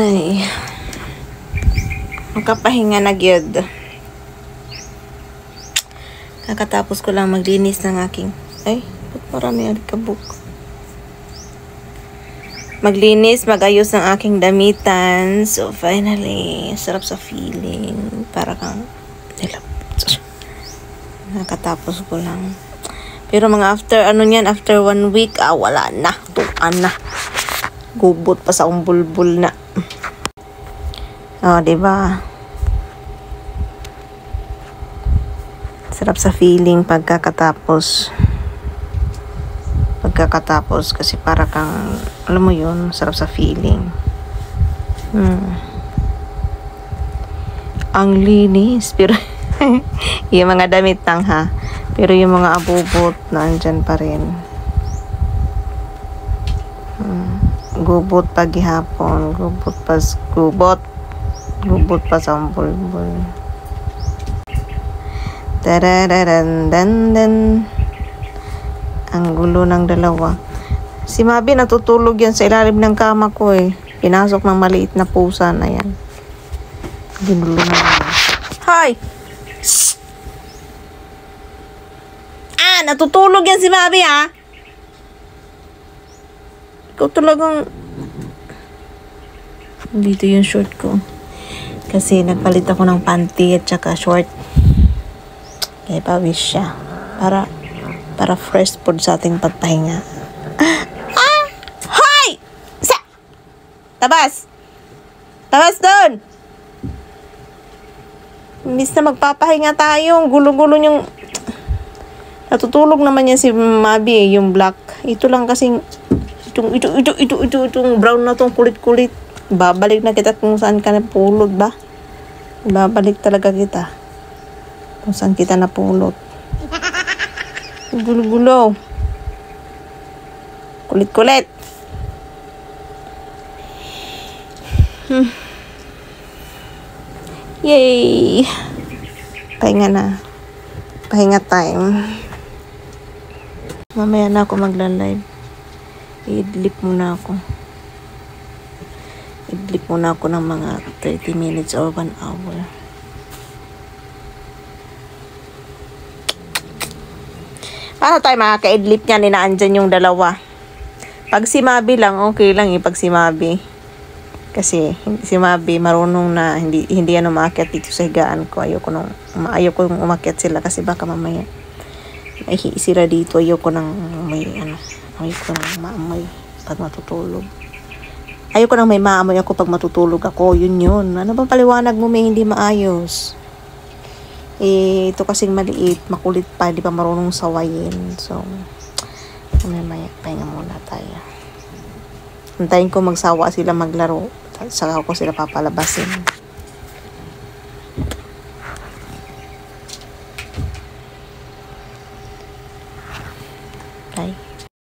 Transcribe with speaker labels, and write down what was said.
Speaker 1: Ay. Makapahinga na gyud. Kakatapos ko lang maglinis ng aking... Ay, ba't marami alikabok? Maglinis, magayos ng aking damitan. So, finally, sarap sa feeling. Para kang nilap. Nakatapos ko lang. Pero mga after 1 week, wala na. Tuan na. Gubot pa sa umbulbul na. Diba? Sarap sa feeling pagkakatapos. Kasi para kang, alam mo yun, sarap sa feeling. Ang linis. Pero, yung mga damit lang ha. Pero yung mga abubot, nandyan pa rin. Gubot pa gihapon. Gubot pa sa umbulbul. Tarararandandan. Ang gulo ng dalawa. Si Mabi natutulog yan sa ilalim ng kama ko eh. Pinasok ng maliit na pusa na yan. Ginulo na yan. Hoy! Shhh! Natutulog yan si Mabi ha? Ikaw talagang... Dito yung short ko. Kasi nagpalit ako ng panty at saka short. Kaya pawis siya. Para fresh food sa ating pagpahinga. Hoy! Tabas! Tabas doon! Imbis na magpapahinga tayo. Gulo-gulo yung... Natutulog naman yan si Mabi yung black. Ito lang kasing... Itong brown na tong kulit-kulit. Babalik na kita kung saan ka napulot ba? Babalik talaga kita. Kung saan kita napulot. Gulo-gulo. Kulit-kulit. Yay! Pahinga na. Pahinga time. Mamaya na ako magla-live. I-idlip muna ako. I-idlip muna ako ng mga 30 minutes or 1 hour. Paano tayo makaka-idlip niyan? Inaandyan yung dalawa. Pag si Mabi lang, okay lang eh. Pag si Mabi. Kasi si Mabi marunong na hindi yan umakyat dito sa higaan ko. Ayoko nung umakyat sila kasi baka mamaya may sila dito. Ayoko nang maamoy pag matutulog. Ayoko nang may maamoy ako pag matutulog ako. Yun. Ano bang paliwanag mo may hindi maayos? Ito kasing maliit, makulit pa, hindi pa marunong sawayin. So, mamaya, pahinga muna tayo. Antayin ko magsawa sila maglaro. Saka ko sila papalabasin.